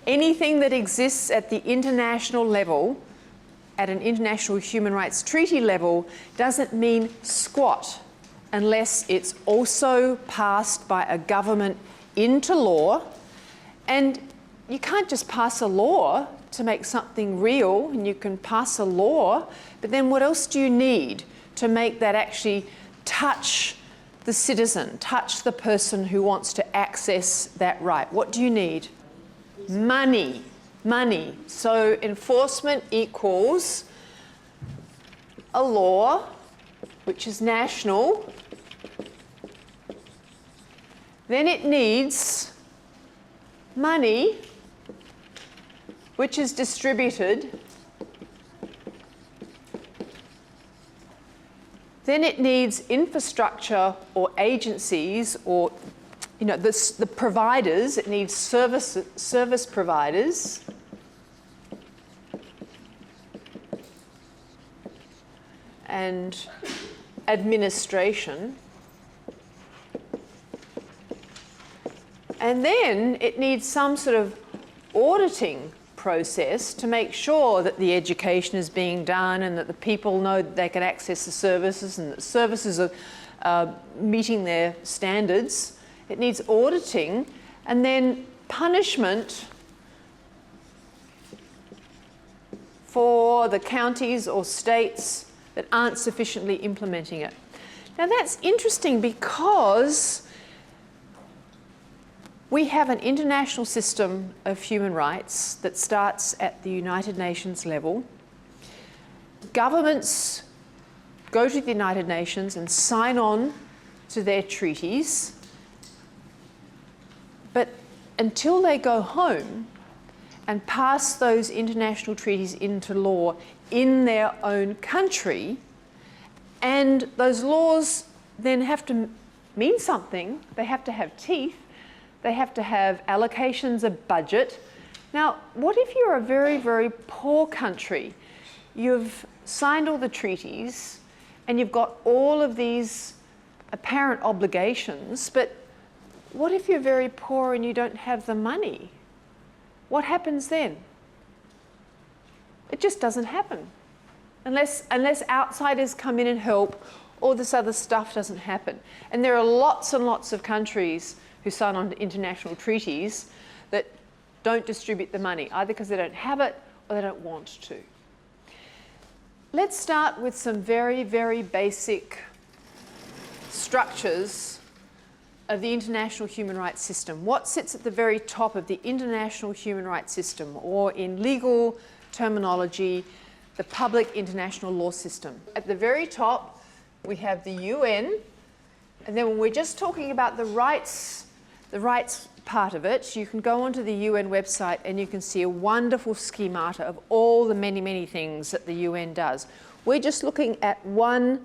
Anything that exists at the international level, at an international human rights treaty level, doesn't mean squat unless it's also passed by a government into law. And you can't just pass a law to make something real, and you can pass a law, but then what else do you need to make that actually touch the citizen, touch the person who wants to access that right? What do you need? Money. Money. So enforcement equals a law which is national. Then it needs money which is distributed. Then it needs infrastructure or agencies or the providers. It needs service providers. And administration. And then it needs some sort of auditing process to make sure that the education is being done and that the people know that they can access the services and that services are meeting their standards. It needs auditing, and then punishment for the counties or states that aren't sufficiently implementing it. Now that's interesting because we have an international system of human rights that starts at the United Nations level. Governments go to the United Nations and sign on to their treaties, but until they go home and pass those international treaties into law in their own country, and those laws then have to mean something, they have to have teeth, they have to have allocations, a budget. Now, what if you're a very, very poor country? You've signed all the treaties and you've got all of these apparent obligations, but what if you're very poor and you don't have the money? What happens then? It just doesn't happen. Unless outsiders come in and help, all this other stuff doesn't happen. And there are lots and lots of countries who sign on to international treaties that don't distribute the money, either because they don't have it or they don't want to. Let's start with some very, very basic structures of the international human rights system. What sits at the very top of the international human rights system, or in legal terminology, the public international law system? At the very top, we have the UN, and then when we're just talking about the rights part of it, you can go onto the UN website and you can see a wonderful schemata of all the many, many things that the UN does. We're just looking at one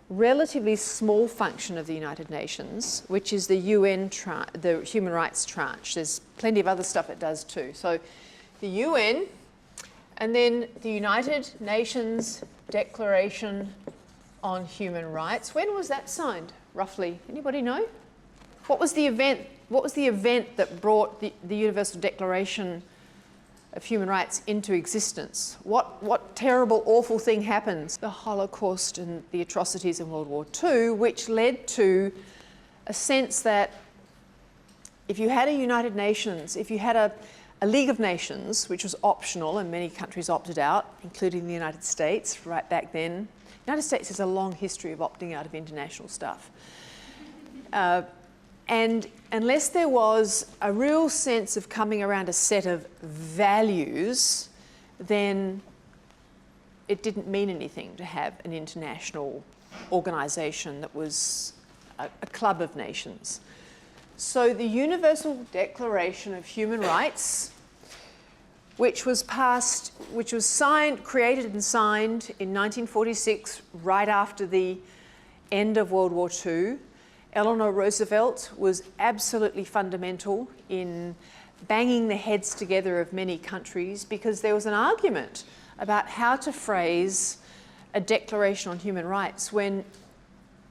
relatively small function of the United Nations, which is the UN, the human rights tranche. There's plenty of other stuff it does too. So the UN, and then the United Nations Declaration on Human Rights. When was that signed, roughly? Anybody know? What was the event? What was the event that brought the Universal Declaration of Human Rights into existence? What terrible, awful thing happened? The Holocaust and the atrocities in World War II, which led to a sense that if you had a United Nations, if you had a League of Nations, which was optional and many countries opted out, including the United States right back then. The United States has a long history of opting out of international stuff. And unless there was a real sense of coming around a set of values, then it didn't mean anything to have an international organisation that was a club of nations. So the Universal Declaration of Human Rights, which was created and signed in 1946, right after the end of World War II. Eleanor Roosevelt was absolutely fundamental in banging the heads together of many countries, because there was an argument about how to phrase a declaration on human rights when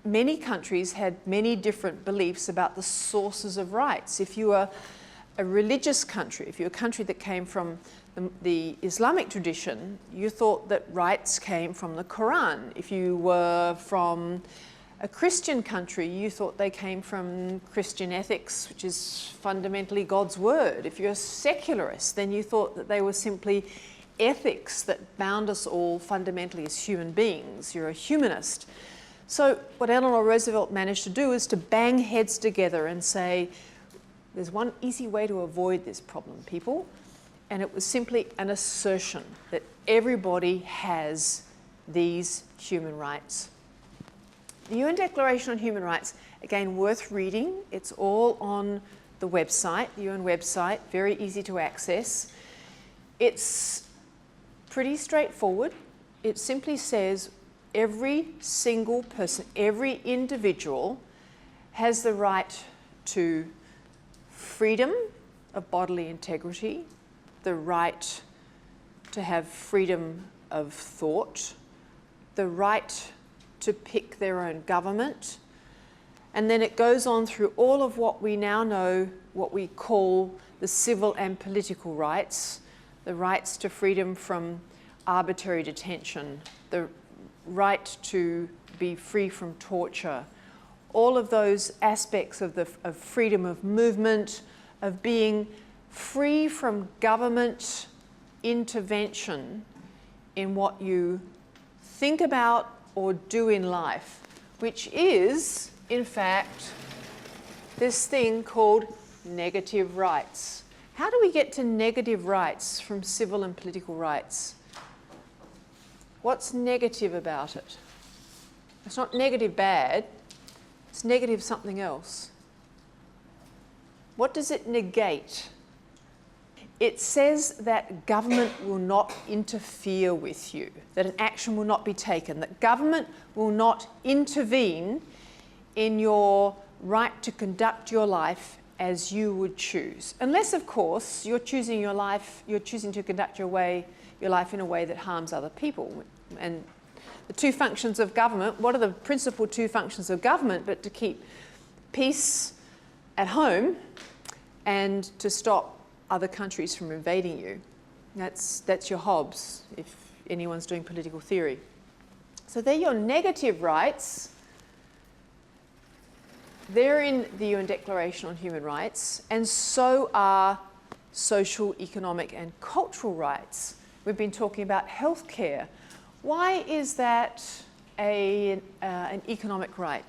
many countries had many different beliefs about the sources of rights. If you were a religious country, if you're a country that came from the Islamic tradition, you thought that rights came from the Quran. If you were from a Christian country, you thought they came from Christian ethics, which is fundamentally God's word. If you're a secularist, then you thought that they were simply ethics that bound us all fundamentally as human beings. You're a humanist. So what Eleanor Roosevelt managed to do is to bang heads together and say, there's one easy way to avoid this problem, people, and it was simply an assertion that everybody has these human rights. The UN Declaration on Human Rights, again, worth reading. It's all on the website, the UN website, very easy to access. It's pretty straightforward. It simply says every single person, every individual has the right to freedom of bodily integrity, the right to have freedom of thought, the right to pick their own government, and then it goes on through all of what we now know, what we call the civil and political rights, the rights to freedom from arbitrary detention, the right to be free from torture, all of those aspects of freedom of movement, of being free from government intervention in what you think about or do in life, which is, in fact, this thing called negative rights. How do we get to negative rights from civil and political rights? What's negative about it? It's not negative bad, it's negative something else. What does it negate? It says that government will not interfere with you, that an action will not be taken, that government will not intervene in your right to conduct your life as you would choose. Unless, of course, you're choosing to conduct your life in a way that harms other people. And the two functions of government, what are the principal two functions of government but to keep peace at home and to stop other countries from invading you? That's your Hobbes, if anyone's doing political theory. So they're your negative rights. They're in the UN Declaration on Human Rights, and so are social, economic, and cultural rights. We've been talking about healthcare. Why is that an economic right?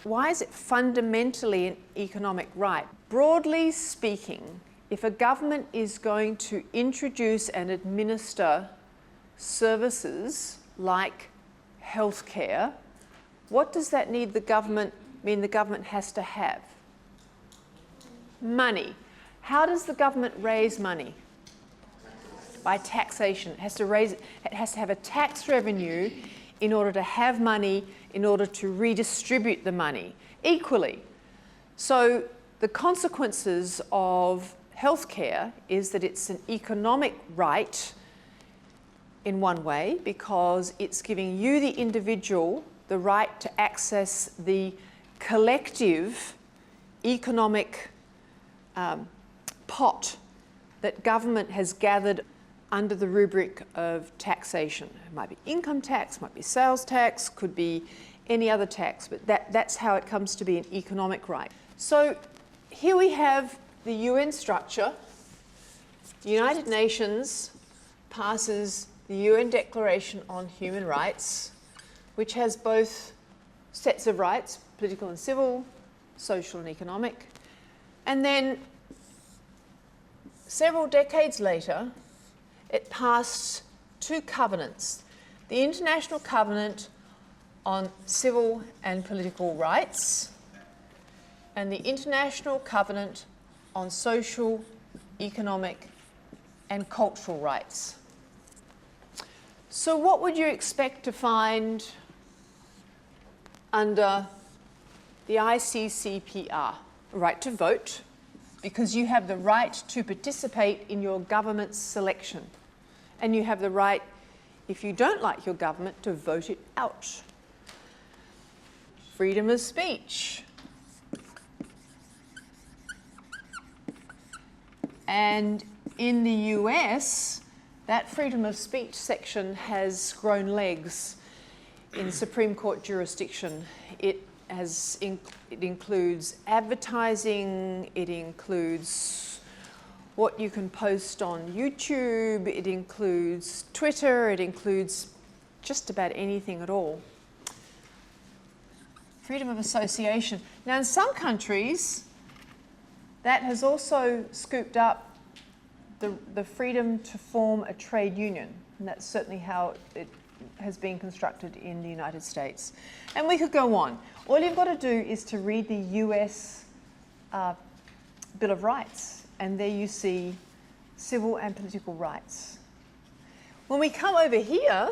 Why is it fundamentally an economic right? Broadly speaking, if a government is going to introduce and administer services like healthcare, what does that mean the government has to have? Money. How does the government raise money? By taxation. It has to have a tax revenue in order to have money, in order to redistribute the money equally. So the consequences of healthcare is that it's an economic right in one way, because it's giving you, the individual, the right to access the collective economic pot that government has gathered under the rubric of taxation. It might be income tax, might be sales tax, could be any other tax, but that's how it comes to be an economic right. So here we have the UN structure. The United Nations passes the UN Declaration on Human Rights, which has both sets of rights, political and civil, social and economic. And then several decades later, it passed two covenants: the International Covenant on Civil and Political Rights and the International Covenant on Social, Economic and Cultural Rights. So what would you expect to find under the Iccpr? Right to vote, because you have the right to participate in your government's selection. And you have the right, if you don't like your government, to vote it out. Freedom of speech. And in the US, that freedom of speech section has grown legs in Supreme Court jurisdiction. It includes advertising, it includes what you can post on YouTube, it includes Twitter, it includes just about anything at all. Freedom of association. Now in some countries, that has also scooped up the freedom to form a trade union, and that's certainly how it has been constructed in the United States. And we could go on. All you've got to do is to read the US Bill of Rights, and there you see civil and political rights. When we come over here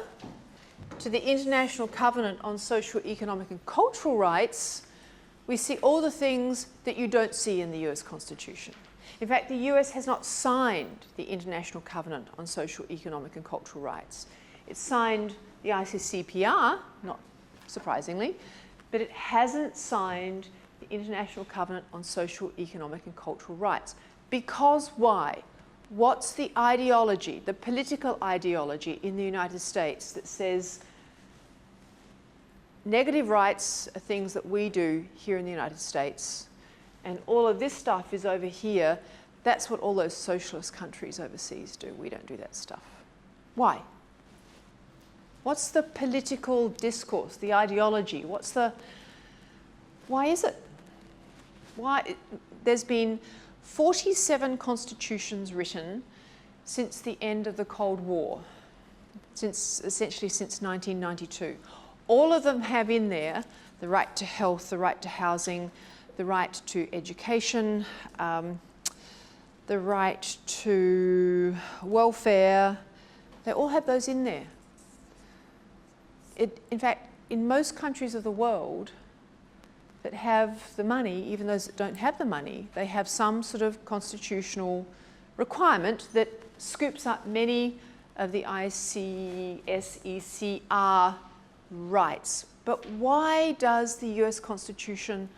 to the International Covenant on Social, Economic and Cultural Rights, we see all the things that you don't see in the US Constitution. In fact, the US has not signed the International Covenant on Social, Economic and Cultural Rights. It signed the Iccpr, not surprisingly, but it hasn't signed the International Covenant on Social, Economic and Cultural Rights. Because why? What's the ideology, the political ideology in the United States that says negative rights are things that we do here in the United States, and all of this stuff is over here? That's what all those socialist countries overseas do. We don't do that stuff. Why? What's the political discourse, the ideology? Why is it? Why? There's been 47 constitutions written since the end of the Cold War, essentially since 1992. All of them have in there the right to health, the right to housing, the right to education, the right to welfare. They all have those in there. In fact, in most countries of the world that have the money, even those that don't have the money, they have some sort of constitutional requirement that scoops up many of the ICSECR rights. But why does the US Constitution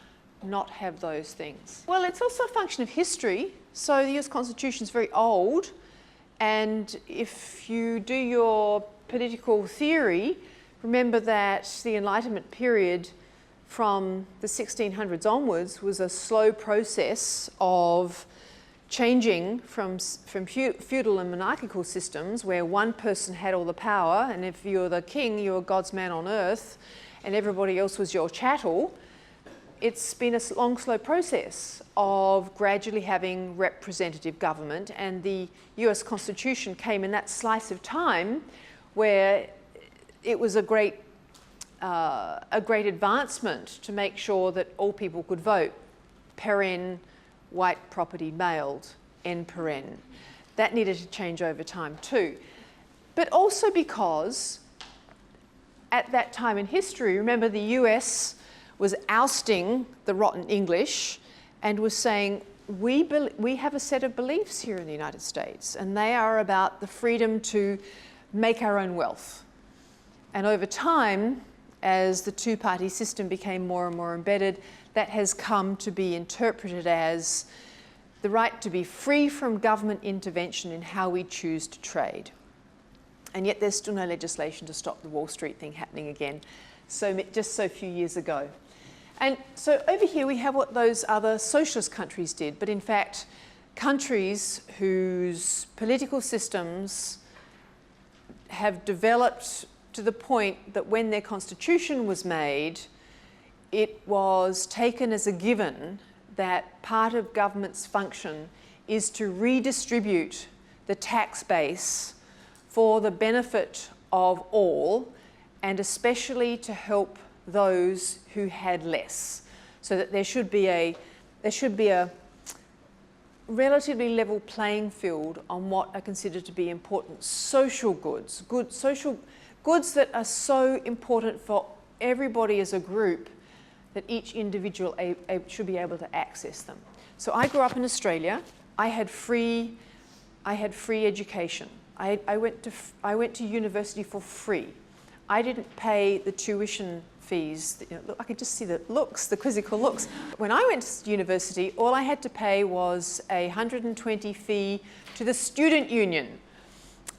not have those things? Well, it's also a function of history. So the US Constitution is very old, and if you do your political theory, remember that the Enlightenment period from the 1600s onwards was a slow process of changing from feudal and monarchical systems where one person had all the power, and if you're the king, you're God's man on earth, and everybody else was your chattel. It's been a long, slow process of gradually having representative government, and the US Constitution came in that slice of time where it was a great advancement to make sure that all people could vote. Paren, white property mailed, en paren. That needed to change over time too. But also because at that time in history, remember the US was ousting the rotten English and was saying, we have a set of beliefs here in the United States, and they are about the freedom to make our own wealth. And over time, as the two-party system became more and more embedded, that has come to be interpreted as the right to be free from government intervention in how we choose to trade. And yet there's still no legislation to stop the Wall Street thing happening again, just so few years ago. And so over here we have what those other socialist countries did, but in fact, countries whose political systems have developed to the point that when their constitution was made, it was taken as a given that part of government's function is to redistribute the tax base for the benefit of all, and especially to help those who had less, so that there should be a relatively level playing field on what are considered to be important social goods, social goods that are so important for everybody as a group that each individual should be able to access them. So I grew up in Australia. I had free education. I went to university for free. I didn't pay the tuition fees. You know, look, I could just see the looks, the quizzical looks. When I went to university, all I had to pay was a $120 fee to the student union.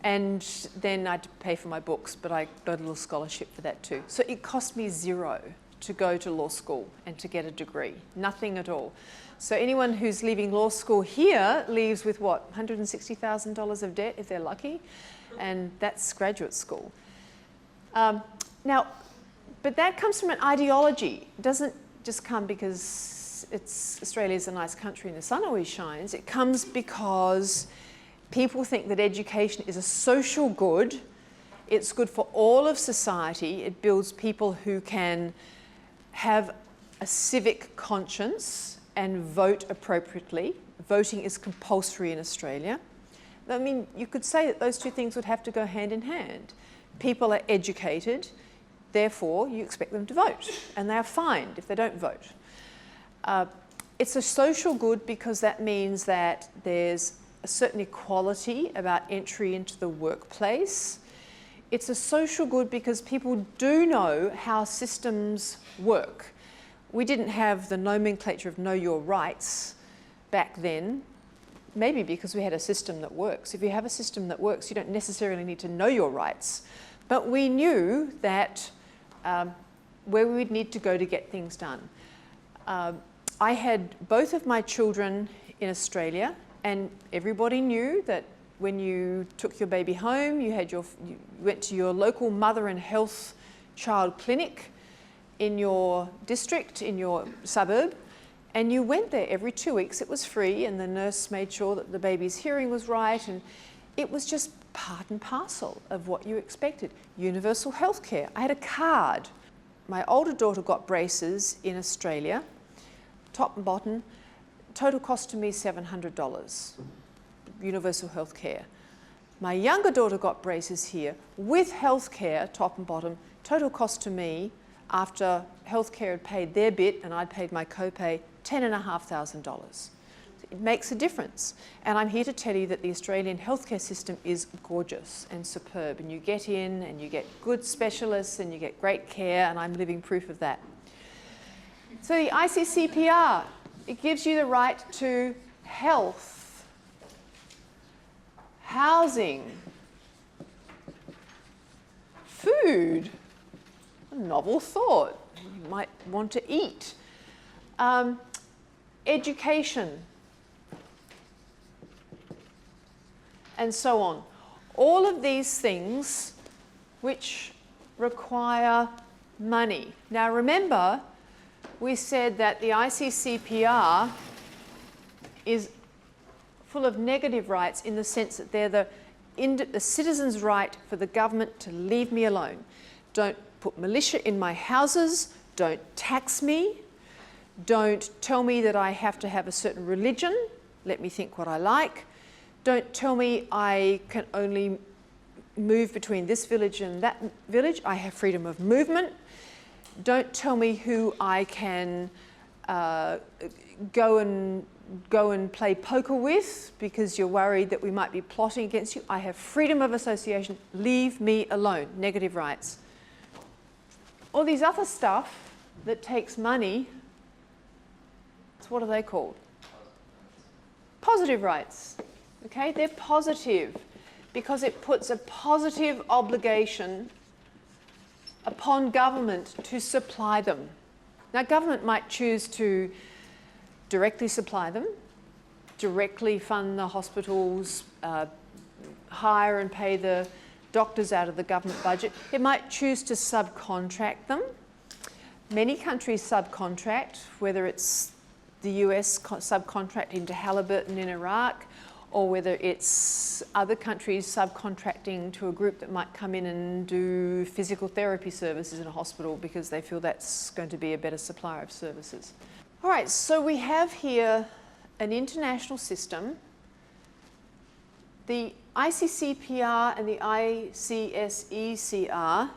And then I had to pay for my books, but I got a little scholarship for that too. So it cost me $0 to go to law school and to get a degree, nothing at all. So anyone who's leaving law school here leaves with what, $160,000 of debt if they're lucky, and that's graduate school. Now, but that comes from an ideology. It doesn't just come because Australia's a nice country and the sun always shines. It comes because people think that education is a social good. It's good for all of society. It builds people who can have a civic conscience and vote appropriately. Voting is compulsory in Australia. I mean, you could say that those two things would have to go hand in hand. People are educated, therefore you expect them to vote, and they are fined if they don't vote. It's a social good because that means that there's a certain equality about entry into the workplace. It's a social good because people do know how systems work. We didn't have the nomenclature of know your rights back then, maybe because we had a system that works. If you have a system that works, you don't necessarily need to know your rights. But we knew that where we would need to go to get things done. I had both of my children in Australia, and everybody knew that when you took your baby home, you went to your local mother and health child clinic in your district, in your suburb, and you went there every 2 weeks. It was free, and the nurse made sure that the baby's hearing was right, and it was just part and parcel of what you expected. Universal health care. I had a card. My older daughter got braces in Australia, top and bottom. Total cost to me $700. Universal health care. My younger daughter got braces here with health care, top and bottom. Total cost to me, after healthcare had paid their bit and I'd paid my copay, $10,500. It makes a difference. And I'm here to tell you that the Australian healthcare system is gorgeous and superb. And you get in and you get good specialists and you get great care, and I'm living proof of that. So the ICCPR, it gives you the right to health, housing, food, a novel thought, you might want to eat, education, and so on. All of these things which require money. Now remember, we said that the ICCPR is full of negative rights in the sense that they're the citizen's right for the government to leave me alone. Don't put militia in my houses, don't tax me, don't tell me that I have to have a certain religion, let me think what I like, don't tell me I can only move between this village and that village, I have freedom of movement. Don't tell me who I can go and play poker with because you're worried that we might be plotting against you. I have freedom of association. Leave me alone. Negative rights. All these other stuff that takes money, what are they called? Positive rights. Okay, they're positive because it puts a positive obligation upon government to supply them. Now, government might choose to directly supply them, directly fund the hospitals, hire and pay the doctors out of the government budget. It might choose to subcontract them. Many countries subcontract, whether it's the US subcontracting to Halliburton in Iraq, or whether it's other countries subcontracting to a group that might come in and do physical therapy services in a hospital because they feel that's going to be a better supplier of services. All right, so we have here an international system. The ICCPR and the ICSECR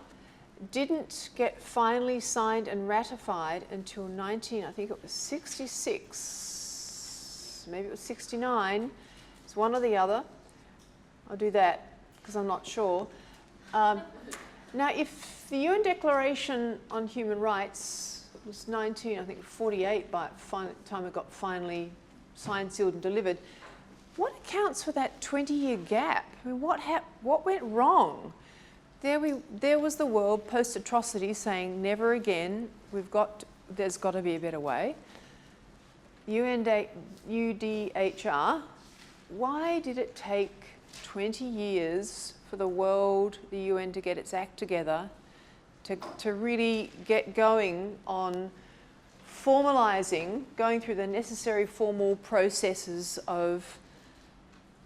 didn't get finally signed and ratified until I think it was 66, maybe it was 69. It's one or the other. I'll do that because I'm not sure. Now, if the UN Declaration on Human Rights was 1948 by the time it got finally signed, sealed and delivered, what accounts for that 20-year gap? I mean, what went wrong? There was the world post-atrocity saying, never again, there's got to be a better way. UDHR, why did it take 20 years for the world, the UN, to get its act together, to really get going on formalising, going through the necessary formal processes of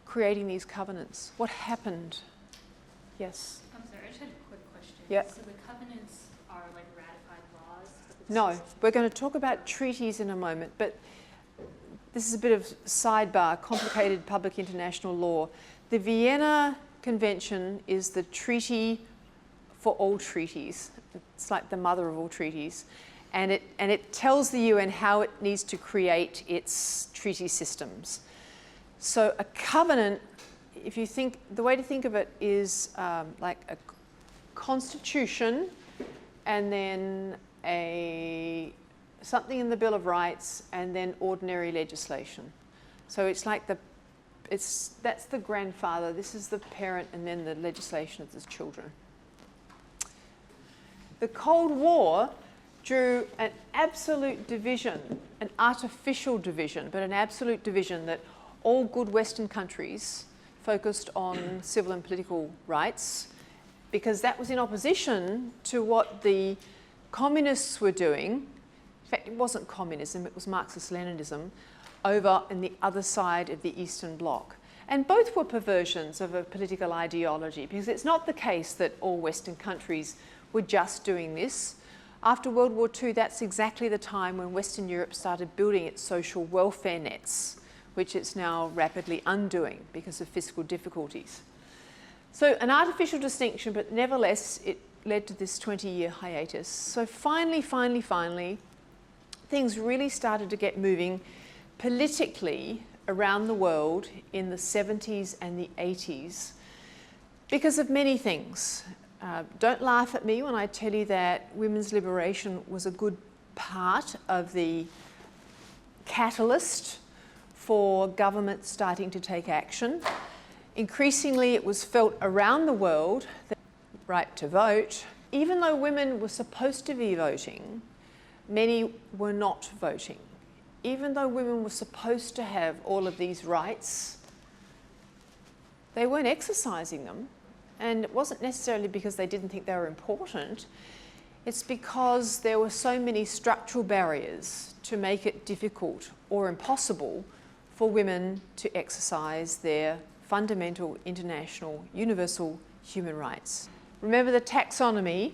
creating these covenants? What happened? Yes? I'm sorry, I just had a quick question. Yep. So the covenants are like ratified laws? No, we're going to talk about treaties in a moment, but this is a bit of sidebar, complicated public international law. The Vienna Convention is the treaty for all treaties. It's like the mother of all treaties. And it tells the UN how it needs to create its treaty systems. So a covenant, if you think, the way to think of it is like a constitution and then something in the Bill of Rights and then ordinary legislation. So it's like that's the grandfather, this is the parent, and then the legislation of the children. The Cold War drew an absolute division, an artificial division, but an absolute division that all good Western countries focused on civil and political rights, because that was in opposition to what the communists were doing. In fact, it wasn't communism, it was Marxist-Leninism, over in the other side of the Eastern Bloc. And both were perversions of a political ideology, because it's not the case that all Western countries were just doing this. After World War II, that's exactly the time when Western Europe started building its social welfare nets, which it's now rapidly undoing because of fiscal difficulties. So an artificial distinction, but nevertheless, it led to this 20-year hiatus. So finally, things really started to get moving politically around the world in the 70s and the 80s because of many things. Don't laugh at me when I tell you that women's liberation was a good part of the catalyst for governments starting to take action. Increasingly, it was felt around the world that the right to vote, even though women were supposed to be voting, many were not voting. Even though women were supposed to have all of these rights, they weren't exercising them. And it wasn't necessarily because they didn't think they were important. It's because there were so many structural barriers to make it difficult or impossible for women to exercise their fundamental, international, universal human rights. Remember the taxonomy.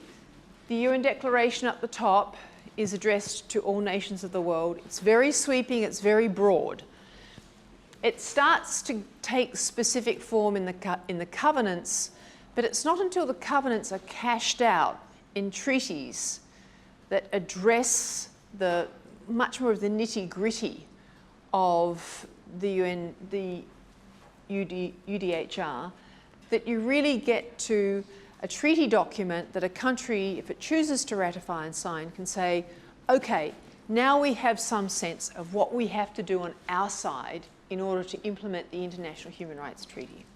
The UN Declaration at the top is addressed to all nations of the world. It's very sweeping, it's very broad. It starts to take specific form in the covenants, but it's not until the covenants are cashed out in treaties that address much more of the nitty-gritty of the UDHR, that you really get to a treaty document that a country, if it chooses to ratify and sign, can say, okay, now we have some sense of what we have to do on our side in order to implement the International Human Rights Treaty.